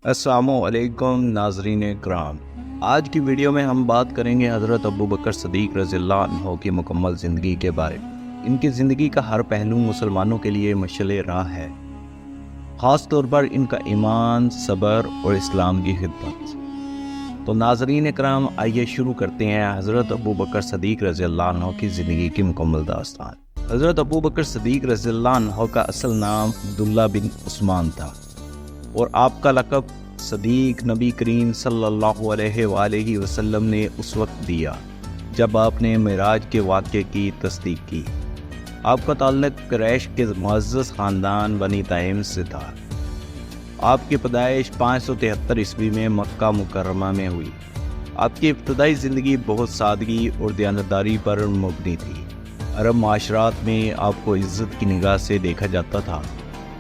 السلام علیکم ناظرین کرام، آج کی ویڈیو میں ہم بات کریں گے حضرت ابوبکر صدیق رضی اللہ عنہ کی مکمل زندگی کے بارے میں۔ ان کی زندگی کا ہر پہلو مسلمانوں کے لیے مشعل راہ ہے، خاص طور پر ان کا ایمان، صبر اور اسلام کی خدمت۔ تو ناظرین کرام، آئیے شروع کرتے ہیں حضرت ابوبکر صدیق رضی اللہ عنہ کی زندگی کی مکمل داستان۔ حضرت ابوبکر صدیق رضی اللہ عنہ کا اصل نام عبداللہ بن عثمان تھا، اور آپ کا لقب صدیق نبی کریم صلی اللہ علیہ وآلہ وسلم نے اس وقت دیا جب آپ نے معراج کے واقعے کی تصدیق کی۔ آپ کا تعلق قریش کے معزز خاندان بنی تمیم سے تھا۔ آپ کی پیدائش 573 عیسوی میں مکہ مکرمہ میں ہوئی۔ آپ کی ابتدائی زندگی بہت سادگی اور دیانتداری پر مبنی تھی۔ عرب معاشرات میں آپ کو عزت کی نگاہ سے دیکھا جاتا تھا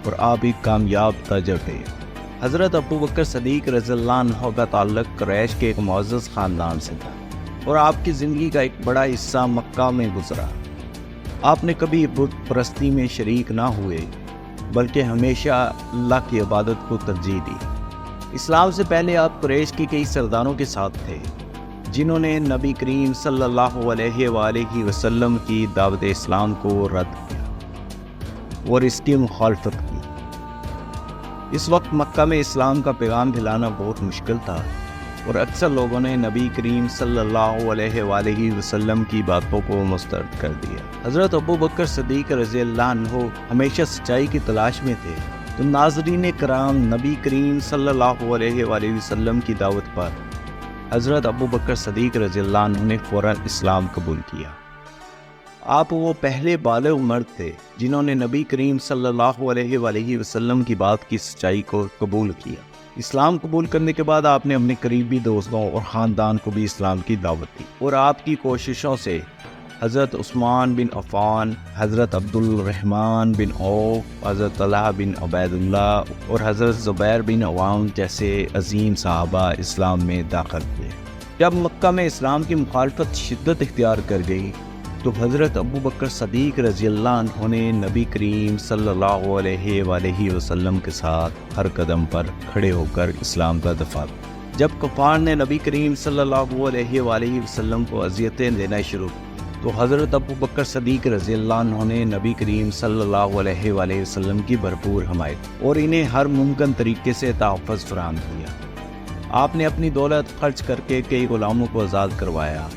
اور آپ ایک کامیاب تاجر تھے۔ حضرت ابوبکر صدیق رضی اللہ عنہ کا تعلق قریش کے ایک معزز خاندان سے تھا، اور آپ کی زندگی کا ایک بڑا حصہ مکہ میں گزرا۔ آپ نے کبھی بت پرستی میں شریک نہ ہوئے، بلکہ ہمیشہ اللہ کی عبادت کو ترجیح دی۔ اسلام سے پہلے آپ قریش کے کئی سرداروں کے ساتھ تھے، جنہوں نے نبی کریم صلی اللہ علیہ وآلہ وسلم کی دعوت اسلام کو رد کیا اور اس کی مخالفت کی۔ اس وقت مکہ میں اسلام کا پیغام پھیلانا بہت مشکل تھا، اور اکثر لوگوں نے نبی کریم صلی اللہ علیہ وآلہ وسلم کی باتوں کو مسترد کر دیا۔ حضرت ابوبکر صدیق رضی اللہ عنہ ہمیشہ سچائی کی تلاش میں تھے۔ تو ناظرین کرام، نبی کریم صلی اللہ علیہ وآلہ وسلم کی دعوت پر حضرت ابوبکر صدیق رضی اللہ عنہ نے فوراً اسلام قبول کیا۔ آپ وہ پہلے بالغ مرد تھے جنہوں نے نبی کریم صلی اللہ علیہ وآلہ وسلم کی بات کی سچائی کو قبول کیا۔ اسلام قبول کرنے کے بعد آپ نے اپنے قریبی دوستوں اور خاندان کو بھی اسلام کی دعوت دی، اور آپ کی کوششوں سے حضرت عثمان بن عفان، حضرت عبد الرحمن بن عوف، حضرت طلحہ بن عبید اللہ اور حضرت زبیر بن عوام جیسے عظیم صحابہ اسلام میں داخل ہوئے۔ جب مکہ میں اسلام کی مخالفت شدت اختیار کر گئی، تو حضرت ابوبکر صدیق رضی اللہ عنہ نے نبی کریم صلی اللہ علیہ وآلہ وسلم کے ساتھ ہر قدم پر کھڑے ہو کر اسلام کا دفاع کیا۔ جب کفار نے نبی کریم صلی اللہ علیہ وآلہ وسلم کو اذیتیں دینا شروع کی، تو حضرت ابوبکر صدیق رضی اللہ عنہ نے نبی کریم صلی اللہ علیہ وآلہ وسلم کی بھرپور حمایت اور انہیں ہر ممکن طریقے سے تحفظ فراہم کیا۔ آپ نے اپنی دولت خرچ کر کے کئی غلاموں کو آزاد کروایا،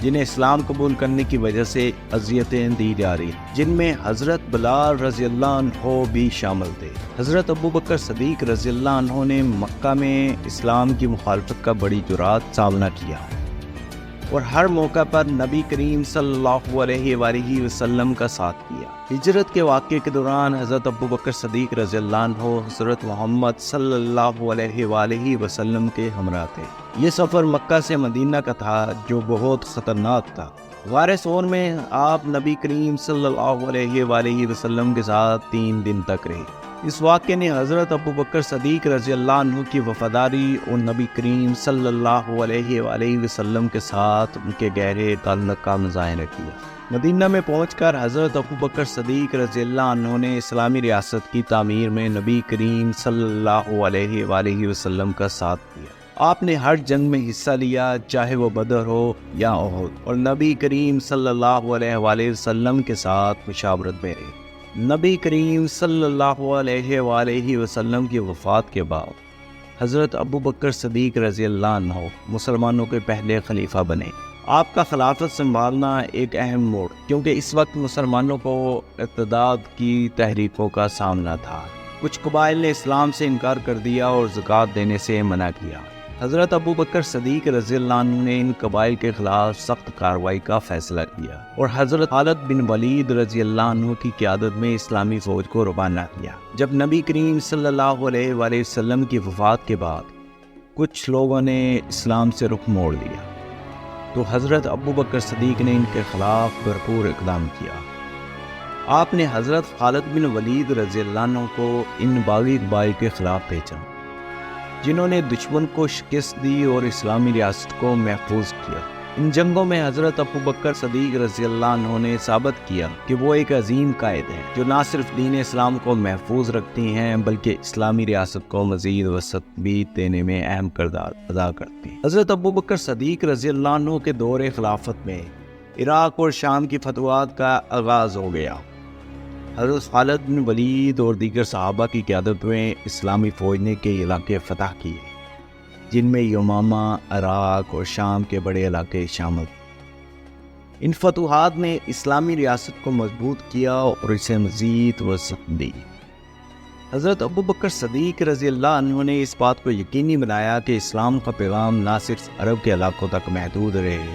جنہیں اسلام قبول کرنے کی وجہ سے اذیتیں دی جا رہی، جن میں حضرت بلال رضی اللہ عنہ بھی شامل تھے۔ حضرت ابوبکر صدیق رضی اللہ عنہ نے مکہ میں اسلام کی مخالفت کا بڑی جرأت سامنا کیا، اور ہر موقع پر نبی کریم صلی اللہ علیہ وآلہ وسلم کا ساتھ کیا۔ ہجرت کے واقعے کے دوران حضرت ابوبکر صدیق رضی اللہ عنہ حضرت محمد صلی اللہ علیہ وآلہ وسلم کے ہمراہ تھے۔ یہ سفر مکہ سے مدینہ کا تھا، جو بہت خطرناک تھا۔ غار ثور میں آپ نبی کریم صلی اللہ علیہ وآلہ وسلم کے ساتھ 3 دن تک رہے۔ اس واقعے نے حضرت ابوبکر صدیق رضی اللہ عنہ کی وفاداری اور نبی کریم صلی اللہ علیہ وآلہ وسلم کے ساتھ ان کے گہرے تعلق کا مظاہرہ کیا۔ مدینہ میں پہنچ کر حضرت ابوبکر صدیق رضی اللہ عنہ نے اسلامی ریاست کی تعمیر میں نبی کریم صلی اللہ علیہ وآلہ وسلم کا ساتھ دیا۔ آپ نے ہر جنگ میں حصہ لیا، چاہے وہ بدر ہو یا احد، اور نبی کریم صلی اللہ علیہ وآلہ وسلم کے ساتھ مشاورت میں رہے۔ نبی کریم صلی اللہ علیہ وآلہ وسلم کی وفات کے بعد حضرت ابوبکر صدیق رضی اللہ عنہ مسلمانوں کے پہلے خلیفہ بنے۔ آپ کا خلافت سنبھالنا ایک اہم موڑ، کیونکہ اس وقت مسلمانوں کو ارتداد کی تحریکوں کا سامنا تھا۔ کچھ قبائل نے اسلام سے انکار کر دیا اور زکوٰۃ دینے سے منع کیا۔ حضرت ابوبکر صدیق رضی اللہ عنہ نے ان قبائل کے خلاف سخت کارروائی کا فیصلہ کیا، اور حضرت خالد بن ولید رضی اللہ عنہ کی قیادت میں اسلامی فوج کو روانہ کیا۔ جب نبی کریم صلی اللہ علیہ وآلہ وسلم کی وفات کے بعد کچھ لوگوں نے اسلام سے رخ موڑ لیا، تو حضرت ابوبکر صدیق نے ان کے خلاف بھرپور اقدام کیا۔ آپ نے حضرت خالد بن ولید رضی اللہ عنہ کو ان باغی قبائل کے خلاف بھیجا، جنہوں نے دشمن کو شکست دی اور اسلامی ریاست کو محفوظ کیا۔ ان جنگوں میں حضرت ابو بکر صدیق رضی اللہ عنہ نے ثابت کیا کہ وہ ایک عظیم قائد ہیں جو نہ صرف دین اسلام کو محفوظ رکھتی ہیں بلکہ اسلامی ریاست کو مزید وسعت بھی دینے میں اہم کردار ادا کرتی ہیں۔ حضرت ابو بکر صدیق رضی اللہ عنہ کے دور خلافت میں عراق اور شام کی فتوحات کا آغاز ہو گیا۔ حضرت خالد بن ولید اور دیگر صحابہ کی قیادت میں اسلامی فوج نے کئی علاقے فتح کیے، جن میں یمامہ، عراق اور شام کے بڑے علاقے شامل ہیں۔ ان فتوحات نے اسلامی ریاست کو مضبوط کیا اور اسے مزید وسعت دی۔ حضرت ابو بکر صدیق رضی اللہ عنہ نے اس بات کو یقینی بنایا کہ اسلام کا پیغام نہ صرف عرب کے علاقوں تک محدود رہے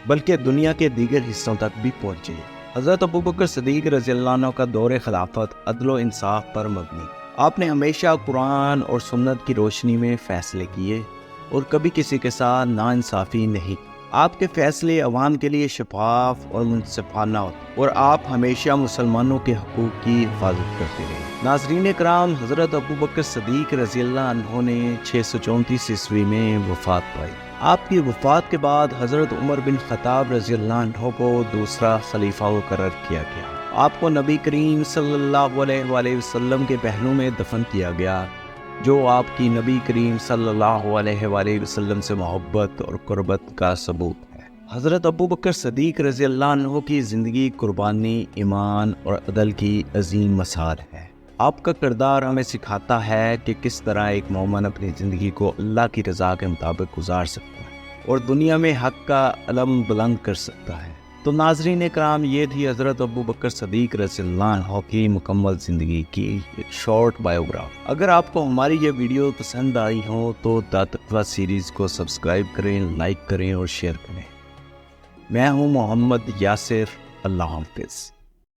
بلکہ دنیا کے دیگر حصوں تک بھی پہنچے۔ حضرت ابو بکر صدیق رضی اللہ عنہ کا دور خلافت عدل و انصاف پر مبنی۔ آپ نے ہمیشہ قرآن اور سنت کی روشنی میں فیصلے کیے اور کبھی کسی کے ساتھ ناانصافی نہیں۔ آپ کے فیصلے عوام کے لیے شفاف اور منصفانہ ہوتے اور آپ ہمیشہ مسلمانوں کے حقوق کی حفاظت کرتے رہے۔ ناظرین کرام، حضرت ابو بکر صدیق رضی اللہ عنہ نے 634 عیسوی میں وفات پائی۔ آپ کی وفات کے بعد حضرت عمر بن خطاب رضی اللہ عنہ کو دوسرا خلیفہ مقرر کیا گیا۔ آپ کو نبی کریم صلی اللہ علیہ وآلہ وسلم کے پہلو میں دفن کیا گیا، جو آپ کی نبی کریم صلی اللہ علیہ وآلہ وسلم سے محبت اور قربت کا ثبوت ہے۔ حضرت ابو بکر صدیق رضی اللہ عنہ کی زندگی قربانی، ایمان اور عدل کی عظیم مثال ہے۔ آپ کا کردار ہمیں سکھاتا ہے کہ کس طرح ایک مومن اپنی زندگی کو اللہ کی رضا کے مطابق گزار سکتا ہے اور دنیا میں حق کا علم بلند کر سکتا ہے۔ تو ناظرین کرام، یہ تھی حضرت ابو بکر صدیق رضی اللہ عنہ کی مکمل زندگی کی ایک شارٹ بائیوگراف۔ اگر آپ کو ہماری یہ ویڈیو پسند آئی ہو تو دا تقویٰ سیریز کو سبسکرائب کریں، لائک کریں اور شیئر کریں۔ میں ہوں محمد یاسر۔ اللہ حافظ۔